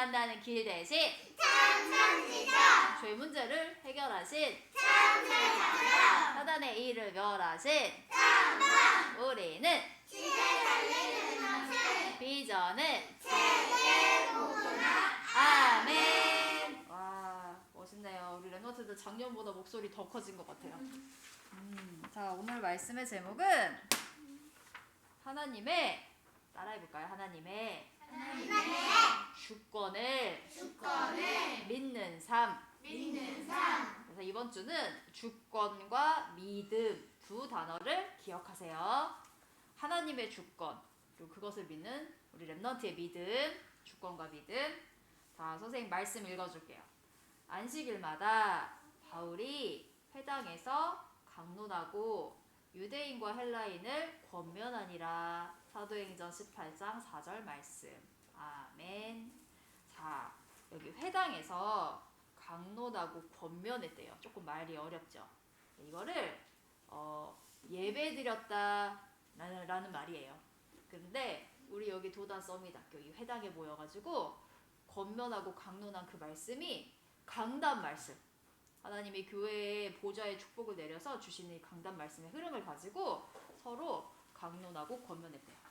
만나는 길 대신 참참지죠. 죄 문제를 해결하신 참참자죠. 사단의 일을 멸하신 참참. 우리는 시대 살리는 것은 비전은 세계 보고나. 아멘. 와, 멋있네요. 우리 랩노트들 작년보다 목소리 더 커진 것 같아요. 자, 오늘 말씀의 제목은 하나님의, 따라해볼까요? 하나님의 주권을 믿는 삶. 그래서 이번 주는 주권과 믿음 두 단어를 기억하세요. 하나님의 주권, 그리고 그것을 믿는 우리 랩넌트의 믿음, 주권과 믿음. 자, 선생님 말씀 읽어줄게요. 안식일마다 바울이 회당에서 강론하고 유대인과 헬라인을 권면하니라. 사도행전 18장 4절 말씀. 아멘. 자, 여기 회당에서 강론하고 권면했대요. 조금 말이 어렵죠. 이거를 예배드렸다 라는 말이에요. 근데 우리 여기 도단 서밋학교 이 회당에 모여가지고 권면하고 강론한 그 말씀이 강단 말씀, 하나님이 교회의 보좌의 축복을 내려서 주시는 이 강단 말씀의 흐름을 가지고 서로 강론하고 권면했대요.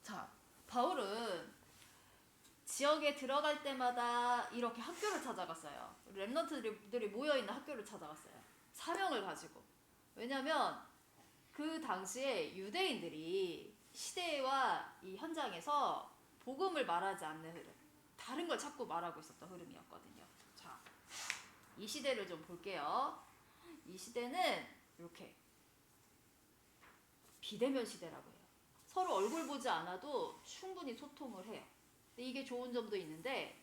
자, 바울은 지역에 들어갈 때마다 이렇게 학교를 찾아갔어요. 랩런트들이 모여있는 학교를 찾아갔어요. 사명을 가지고. 왜냐면 그 당시에 유대인들이 시대와 이 현장에서 복음을 말하지 않는 흐름, 다른 걸 자꾸 말하고 있었던 흐름이었거든요. 자, 이 시대를 좀 볼게요. 이 시대는 이렇게 비대면 시대라고 해요. 서로 얼굴 보지 않아도 충분히 소통을 해요. 근데 이게 좋은 점도 있는데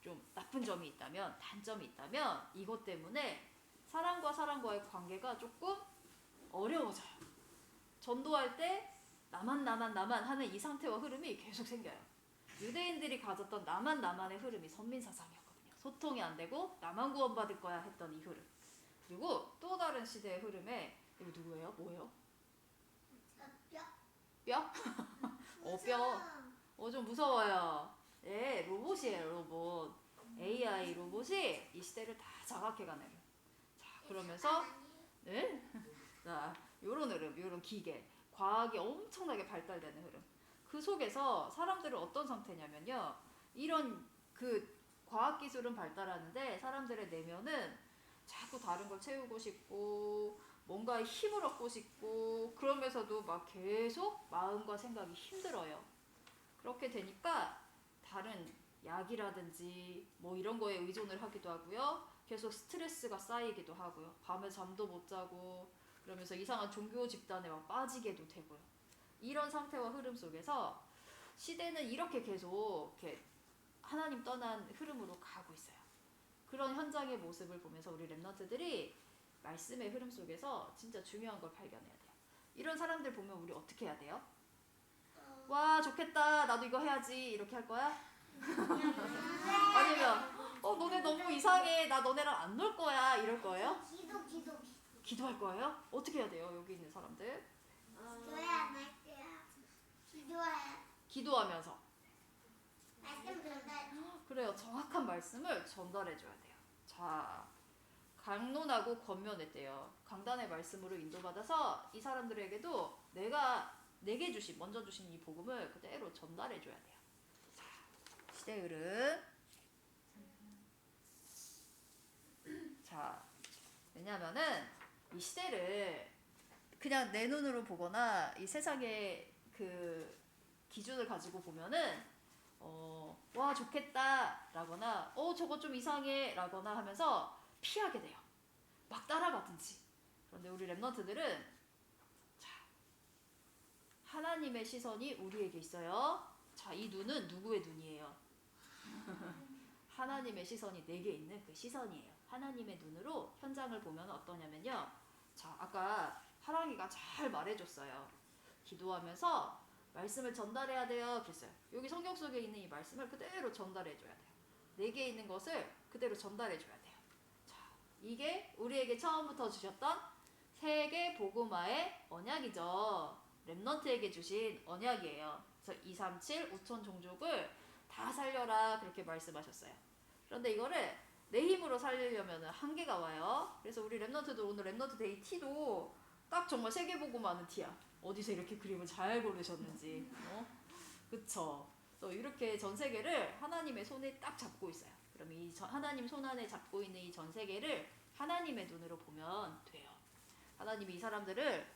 좀 나쁜 점이 있다면, 단점이 있다면 이것 때문에 사람과 사람과의 관계가 조금 어려워져요. 전도할 때 나만 하는 이 상태와 흐름이 계속 생겨요. 유대인들이 가졌던 나만의 흐름이 선민사상이었거든요. 소통이 안 되고 나만 구원받을 거야 했던 이 흐름. 그리고 또 다른 시대의 흐름에, 이거 누구예요? 뭐예요? 뼈? 뼈. 좀 무서워요. 예, 로봇이에요, 로봇. AI 로봇이 이 시대를 다 장악해가네요. 자, 그러면서, 네? 자, 요런 흐름, 요런 기계. 과학이 엄청나게 발달되는 흐름. 그 속에서 사람들은 어떤 상태냐면요. 이런 그 과학기술은 발달하는데 사람들의 내면은 자꾸 다른 걸 채우고 싶고, 뭔가에 힘을 얻고 싶고, 그러면서도 막 계속 마음과 생각이 힘들어요. 그렇게 되니까 다른 약이라든지 뭐 이런 거에 의존을 하기도 하고요. 계속 스트레스가 쌓이기도 하고요. 밤에 잠도 못 자고, 그러면서 이상한 종교 집단에 막 빠지게도 되고요. 이런 상태와 흐름 속에서 시대는 이렇게 계속 이렇게 하나님 떠난 흐름으로 가고 있어요. 그런 현장의 모습을 보면서 우리 랩런트들이 말씀의 흐름 속에서 진짜 중요한 걸 발견해야 돼요. 이런 사람들 보면 우리 어떻게 해야 돼요? 와, 좋겠다, 나도 이거 해야지, 이렇게 할 거야? 아니면 너네 너무 이상해, 나 너네랑 안 놀 거야, 이럴 거예요? 기도할 거예요? 어떻게 해야 돼요, 여기 있는 사람들? 기도하면서. 그래요, 정확한 말씀을 전달해 줘야 돼요. 자, 강론하고 권면했대요. 강단의 말씀으로 인도받아서 이 사람들에게도 내게 먼저 주신 이 복음을 그대로 전달해 줘야 돼요. 자, 시대 흐름. 자, 왜냐면은 이 시대를 그냥 내 눈으로 보거나 이 세상의 그 기준을 가지고 보면은 와, 좋겠다 라거나 저거 좀 이상해 라거나 하면서 피하게 돼요. 막 따라가든지. 그런데 우리 랩런트들은 하나님의 시선이 우리에게 있어요. 자, 이 눈은 누구의 눈이에요? 하나님의 시선이 내게 있는 그 시선이에요. 하나님의 눈으로 현장을 보면 어떠냐면요. 자, 아까 하랑이가 잘 말해줬어요. 기도하면서 말씀을 전달해야 돼요. 그랬어요. 여기 성경 속에 있는 이 말씀을 그대로 전달해줘야 돼요. 내게 있는 것을 그대로 전달해줘야 돼요. 자, 이게 우리에게 처음부터 주셨던 세계 복음화의 언약이죠. 렘넌트에게 주신 언약이에요. 그래서 237 5천 종족을 다 살려라 그렇게 말씀하셨어요. 그런데 이거를 내 힘으로 살리려면 한계가 와요. 그래서 우리 렘넌트도 오늘 렘넌트 데이 티도 딱 정말 세계보고만은 티야. 어디서 이렇게 그림을 잘 고르셨는지. 그쵸? 그래서 이렇게 전 세계를 하나님의 손에 딱 잡고 있어요. 그럼 이 하나님 손 안에 잡고 있는 이 전 세계를 하나님의 눈으로 보면 돼요. 하나님이 이 사람들을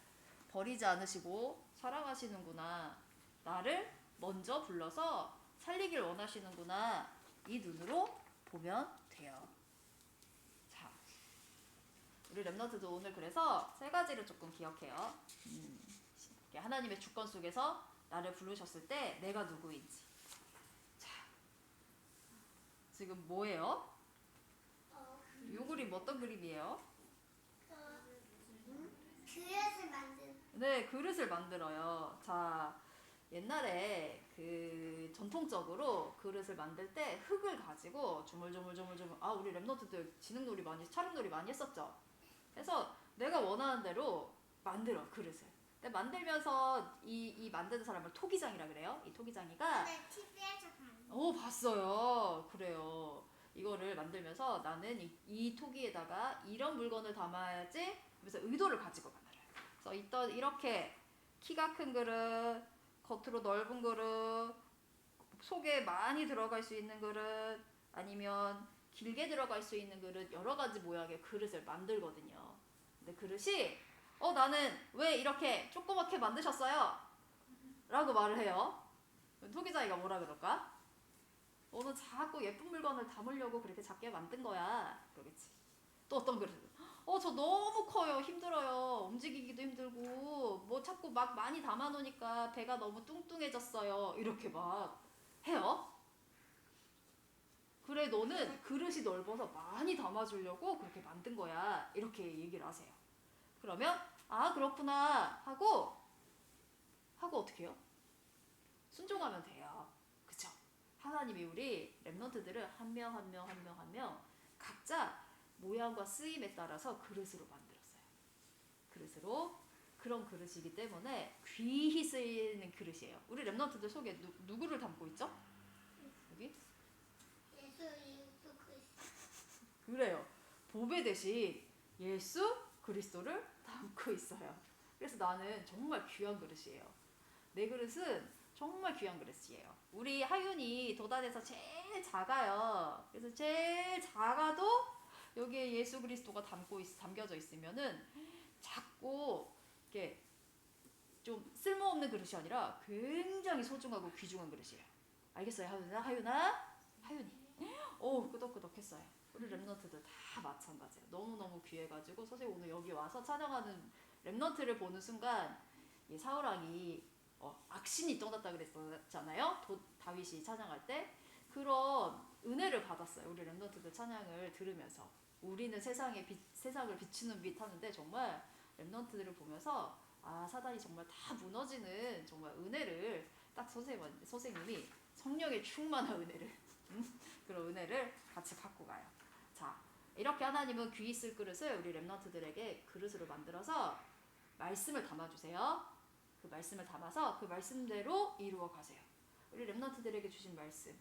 버리지 않으시고 사랑하시는구나. 나를 먼저 불러서 살리길 원하시는구나. 이 눈으로 보면 돼요. 자, 우리 렘넌트도 오늘 그래서 세 가지를 조금 기억해요. 하나님의 주권 속에서 나를 부르셨을 때 내가 누구인지. 자, 지금 뭐예요? 이 그림 어떤 그림이에요? 그릇을 만든. 네, 그릇을 만들어요. 자, 옛날에 그 전통적으로 그릇을 만들 때 흙을 가지고 주물주물주물주물 우리 랩너트들 지능놀이 많이 차림놀이 많이 했었죠. 그래서 내가 원하는 대로 만들어 그릇을. 근데 만들면서 이 만드는 사람을 토기장이라 그래요. 이 토기장이가 네, TV에서 봤는데. 봤어요. 그래요. 이거를 만들면서 나는 이 토기에다가 이런 물건을 담아야지. 그래서 의도를 가지고 만들어요. 그래서 이렇게 키가 큰 그릇, 겉으로 넓은 그릇, 속에 많이 들어갈 수 있는 그릇, 아니면 길게 들어갈 수 있는 그릇, 여러 가지 모양의 그릇을 만들거든요. 근데 그릇이 나는 왜 이렇게 조그맣게 만드셨어요? 라고 말을 해요. 토기장이가 뭐라 그럴까? 너는 자꾸 예쁜 물건을 담으려고 그렇게 작게 만든 거야. 그러겠지. 또 어떤 그릇? 저 너무 커요. 힘들어요. 움직이기도 힘들고 뭐 자꾸 막 많이 담아놓으니까 배가 너무 뚱뚱해졌어요. 이렇게 막 해요. 그래 너는 그릇이 넓어서 많이 담아주려고 그렇게 만든 거야. 이렇게 얘기를 하세요. 그러면 그렇구나 하고 어떻게 해요? 순종하면 돼요. 그쵸? 하나님이 우리 렘넌트들을 한 명 한 명 한 명 한 명 각자 모양과 쓰임에 따라서 그릇으로 만들었어요. 그릇으로. 그런 그릇이기 때문에 귀히 쓰이는 그릇이에요. 우리 렘넌트들 속에 누구를 담고 있죠? 여기? 예수 그리스도. 그래요. 보배 대신 예수 그리스도를 담고 있어요. 그래서 나는 정말 귀한 그릇이에요. 내 그릇은 정말 귀한 그릇이에요. 우리 하윤이 도단에서 제일 작아요. 그래서 제일 작아도 여기에 예수 그리스도가 담겨져 있으면은 작고 이렇게 좀 쓸모없는 그릇이 아니라 굉장히 소중하고 귀중한 그릇이에요. 알겠어요, 하윤아? 하윤이. 끄덕끄덕했어요. 우리 렘넌트들 다 마찬가지예요. 너무너무 귀해가지고 선생님 오늘 여기 와서 찬양하는 렘넌트를 보는 순간 사울왕이 악신이 떠났다 그랬잖아요. 다윗이 찬양할 때 그런 은혜를 받았어요. 우리 렘넌트들 찬양을 들으면서 우리는 세상을 비추는 빛 하는데 정말 렘넌트들을 보면서 사단이 정말 다 무너지는 정말 은혜를 딱 선생님이 성령의 충만한 은혜를 그런 은혜를 같이 갖고 가요. 자, 이렇게 하나님은 귀히 쓸 그릇을 우리 렘넌트들에게 그릇으로 만들어서 말씀을 담아주세요. 그 말씀을 담아서 그 말씀대로 이루어 가세요. 우리 렘넌트들에게 주신 말씀,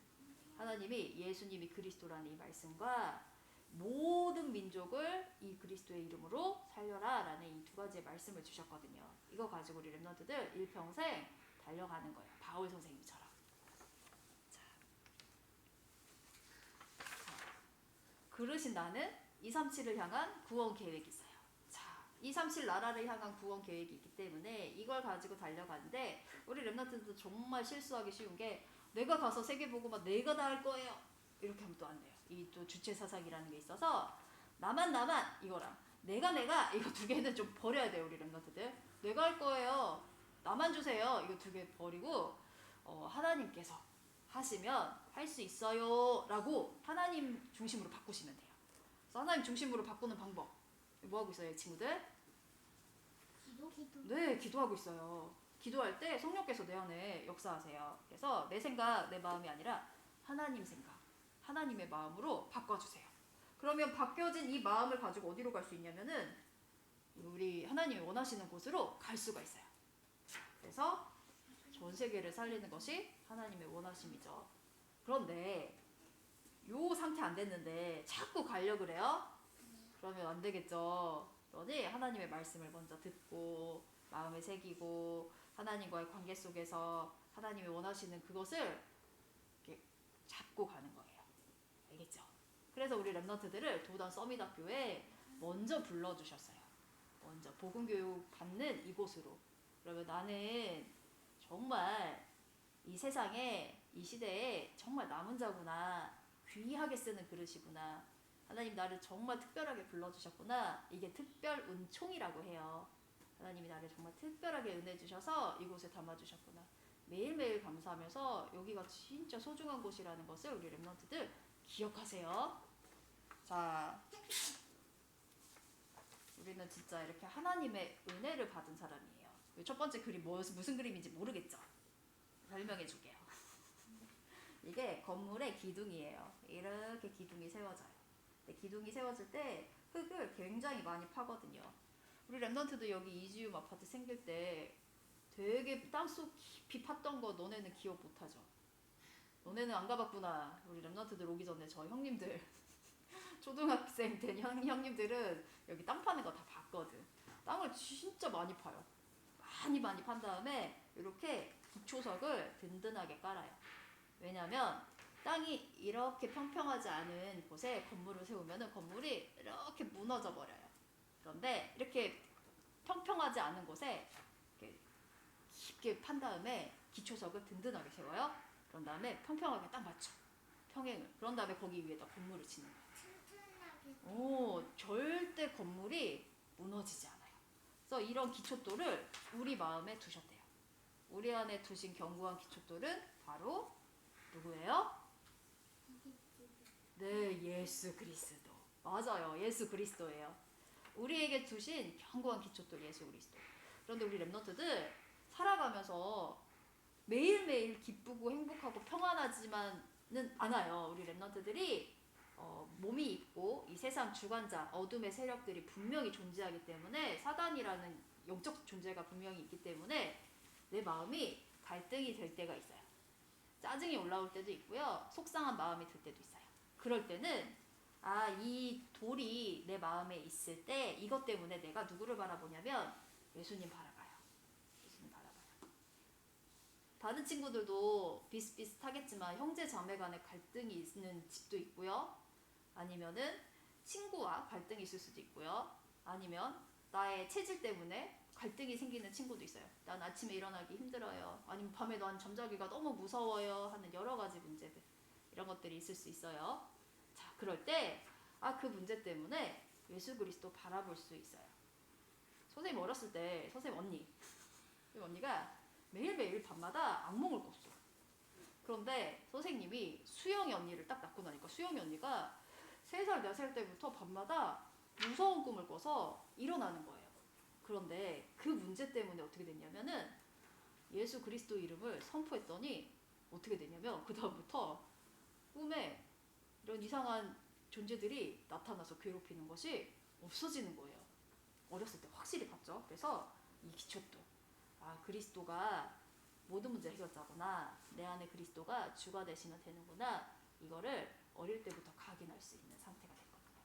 하나님이 예수님이 그리스도라는 이 말씀과 모든 민족을 이 그리스도의 이름으로 살려라 라는 이 두 가지의 말씀을 주셨거든요. 이거 가지고 우리 렘넌트들 일평생 달려가는 거예요. 바울 선생님처럼. 그릇인 나는 237을 향한 구원 계획이 있어요. 자, 237 나라를 향한 구원 계획이 있기 때문에 이걸 가지고 달려가는데 우리 렘넌트들도 정말 실수하기 쉬운 게 내가 가서 세계보고만 내가 다 할 거예요. 이렇게 하면 또 안 돼요. 이 또 주체 사상이라는 게 있어서 나만 이거랑 내가 이거 두 개는 좀 버려야 돼요. 우리 렘넌트들. 내가 할 거예요. 나만 주세요. 이거 두 개 버리고 하나님께서 하시면 할 수 있어요 라고 하나님 중심으로 바꾸시면 돼요. 그래서 하나님 중심으로 바꾸는 방법 뭐 하고 있어요 친구들? 기도. 네, 기도하고 있어요. 기도할 때 성령께서 내 안에 역사하세요. 그래서 내 생각, 내 마음이 아니라 하나님 생각, 하나님의 마음으로 바꿔주세요. 그러면 바뀌어진 이 마음을 가지고 어디로 갈 수 있냐면은 우리 하나님이 원하시는 곳으로 갈 수가 있어요. 그래서 전 세계를 살리는 것이 하나님의 원하심이죠. 그런데 요 상태 안 됐는데 자꾸 가려고 그래요? 그러면 안 되겠죠. 그러니 하나님의 말씀을 먼저 듣고 마음에 새기고 하나님과의 관계 속에서 하나님이 원하시는 그것을 이렇게 잡고 가는 거예요. 알겠죠? 그래서 우리 랩런트들을 도단 서밋학교에 먼저 불러주셨어요. 먼저 복음교육 받는 이곳으로. 그러면 나는 정말 이 세상에 이 시대에 정말 남은 자구나. 귀하게 쓰는 그릇이구나. 하나님 나를 정말 특별하게 불러주셨구나. 이게 특별 은총이라고 해요. 하나님이 나를 정말 특별하게 은혜 주셔서 이곳에 담아주셨구나. 매일매일 감사하면서 여기가 진짜 소중한 곳이라는 것을 우리 랩런트들 기억하세요. 자, 우리는 진짜 이렇게 하나님의 은혜를 받은 사람이에요. 첫 번째 그림 무슨 그림인지 모르겠죠? 설명해 줄게요. 이게 건물의 기둥이에요. 이렇게 기둥이 세워져요. 근데 기둥이 세워질 때 흙을 굉장히 많이 파거든요. 우리 랩런트도 여기 이지움 아파트 생길 때 되게 땅속 깊이 팠던 거 너네는 기억 못하죠? 너네는 안 가봤구나. 우리 랩런트들 오기 전에 저 형님들 초등학생 된 형님들은 여기 땅 파는 거 다 봤거든. 땅을 진짜 많이 파요. 많이 판 다음에 이렇게 기초석을 든든하게 깔아요. 왜냐면 땅이 이렇게 평평하지 않은 곳에 건물을 세우면 건물이 이렇게 무너져 버려요. 그런데 이렇게 평평하지 않은 곳에 이렇게 깊게 판 다음에 기초석을 든든하게 세워요. 그런 다음에 평평하게 딱 맞춰. 평행을. 그런 다음에 거기 위에다 건물을 짓는 거예요. 절대 건물이 무너지지 않아요. 그래서 이런 기초돌을 우리 마음에 두셨대요. 우리 안에 두신 견고한 기초돌은 바로 누구예요? 네, 예수 그리스도. 맞아요. 예수 그리스도예요. 우리에게 주신 견고한 기초돌 예수 그리스도. 그런데 우리 랩런트들 살아가면서 매일매일 기쁘고 행복하고 평안하지만은 않아요. 우리 랩런트들이 몸이 있고 이 세상 주관자 어둠의 세력들이 분명히 존재하기 때문에 사단이라는 영적 존재가 분명히 있기 때문에 내 마음이 갈등이 될 때가 있어요. 짜증이 올라올 때도 있고요. 속상한 마음이 들 때도 있어요. 그럴 때는 이 돌이 내 마음에 있을 때 이것 때문에 내가 누구를 바라보냐면 예수님 바라봐요. 예수님 바라봐요. 다른 친구들도 비슷비슷하겠지만 형제 자매 간에 갈등이 있는 집도 있고요. 아니면은 친구와 갈등이 있을 수도 있고요. 아니면 나의 체질 때문에 갈등이 생기는 친구도 있어요. 난 아침에 일어나기 힘들어요. 아니면 밤에 난 잠자기가 너무 무서워요. 하는 여러 가지 문제들. 이런 것들이 있을 수 있어요. 자, 그럴 때 그 문제 때문에 예수 그리스도 바라볼 수 있어요. 선생님 어렸을 때 선생님 언니가 매일매일 밤마다 악몽을 꿨어. 그런데 선생님이 수영이 언니를 딱 낳고 나니까 수영이 언니가 3살, 4살 때부터 밤마다 무서운 꿈을 꿔서 일어나는 거예요. 그런데 그 문제 때문에 어떻게 됐냐면은 예수 그리스도 이름을 선포했더니 어떻게 됐냐면 그 다음부터 꿈에 이런 이상한 존재들이 나타나서 괴롭히는 것이 없어지는 거예요. 어렸을 때 확실히 봤죠. 그래서 이 기초도 그리스도가 모든 문제 해결자구나. 내 안에 그리스도가 주가 되시면 되는구나. 이거를 어릴 때부터 각인할 수 있는 상태가 됐거든요.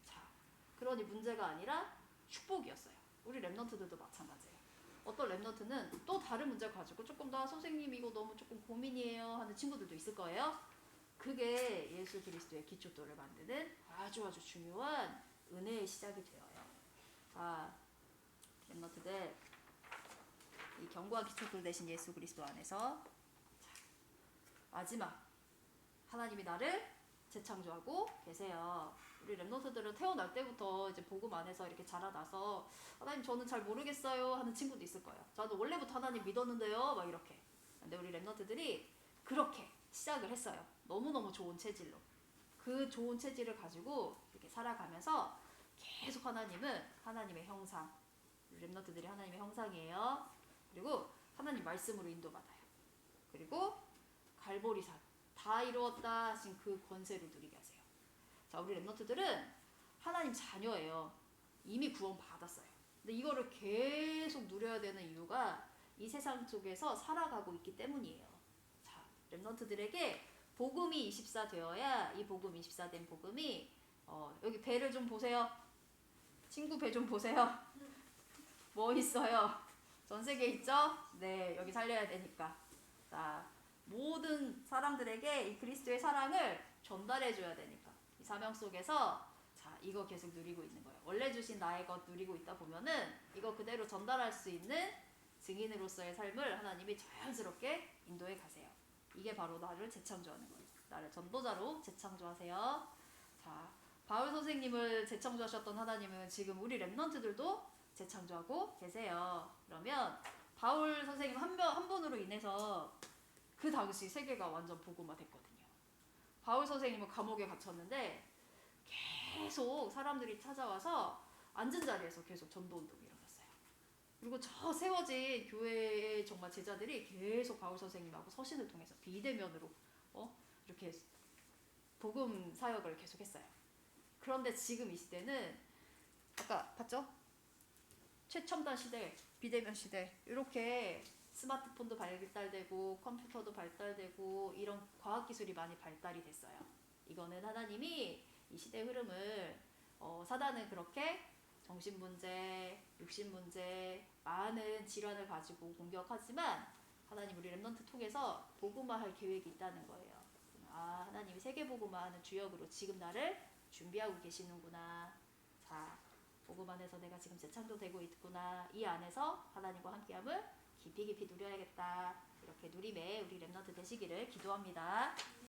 자, 그러니 문제가 아니라 축복이었어요. 우리 랩런트들도 마찬가지예요. 어떤 랩런트는 또 다른 문제를 가지고 조금 더 선생님 이거 너무 조금 고민이에요 하는 친구들도 있을 거예요. 그게 예수 그리스도의 기초돌을 만드는 아주 중요한 은혜의 시작이 되어요. 자, 랩런트들 이 견고한 기초돌 대신 예수 그리스도 안에서 마지막 하나님이 나를 재창조하고 계세요. 우리 랩런트들은 태어날 때부터 이제 복음 안에서 이렇게 자라나서 하나님 저는 잘 모르겠어요 하는 친구도 있을 거예요. 저도 원래부터 하나님 믿었는데요 막 이렇게. 근데 우리 랩런트들이 그렇게 시작을 했어요. 너무너무 좋은 체질로. 그 좋은 체질을 가지고 이렇게 살아가면서 계속 하나님은 하나님의 형상. 우리 랩런트들이 하나님의 형상이에요. 그리고 하나님 말씀으로 인도받아요. 그리고 갈보리산 다 이루었다 하신 그 권세를 누리게 하세요. 자, 우리 랩런트들은 하나님 자녀예요. 이미 구원 받았어요. 근데 이거를 계속 누려야 되는 이유가 이 세상 속에서 살아가고 있기 때문이에요. 자, 렘넌트들에게 복음이 24 되어야 이 복음 24 된 복음이 여기 배를 좀 보세요. 친구 배 좀 보세요. 뭐 있어요? 전 세계에 있죠? 네, 여기 살려야 되니까. 자, 모든 사람들에게 이 그리스도의 사랑을 전달해 줘야 되니까. 이 사명 속에서 자, 이거 계속 누리고 있는 거예요. 원래 주신 나의 것 누리고 있다 보면은 이거 그대로 전달할 수 있는 증인으로서의 삶을 하나님이 자연스럽게 인도해 가세요. 이게 바로 나를 재창조하는 거예요. 나를 전도자로 재창조하세요. 자, 바울 선생님을 재창조하셨던 하나님은 지금 우리 렘넌트들도 재창조하고 계세요. 그러면 바울 선생님 한 분으로 인해서 그 당시 세계가 완전 복음화 됐거든요. 바울 선생님은 감옥에 갇혔는데 계속 사람들이 찾아와서 앉은 자리에서 계속 전도운동이 일어났어요. 그리고 저 세워진 교회의 정말 제자들이 계속 바울 선생님하고 서신을 통해서 비대면으로 이렇게 복음 사역을 계속했어요. 그런데 지금 이 시대는 아까 봤죠? 최첨단 시대, 비대면 시대, 이렇게 스마트폰도 발달되고 컴퓨터도 발달되고 이런 과학기술이 많이 발달이 됐어요. 이거는 하나님이 이 시대의 흐름을 사단은 그렇게 정신문제, 육신문제, 많은 질환을 가지고 공격하지만 하나님 우리 렘넌트 통해서 복음화할 계획이 있다는 거예요. 아, 하나님이 세계복음화하는 주역으로 지금 나를 준비하고 계시는구나. 자, 복음 안에서 내가 지금 재창조되고 있구나. 이 안에서 하나님과 함께함을 깊이 깊이 누려야겠다. 이렇게 누림의 우리 렘넌트 되시기를 기도합니다.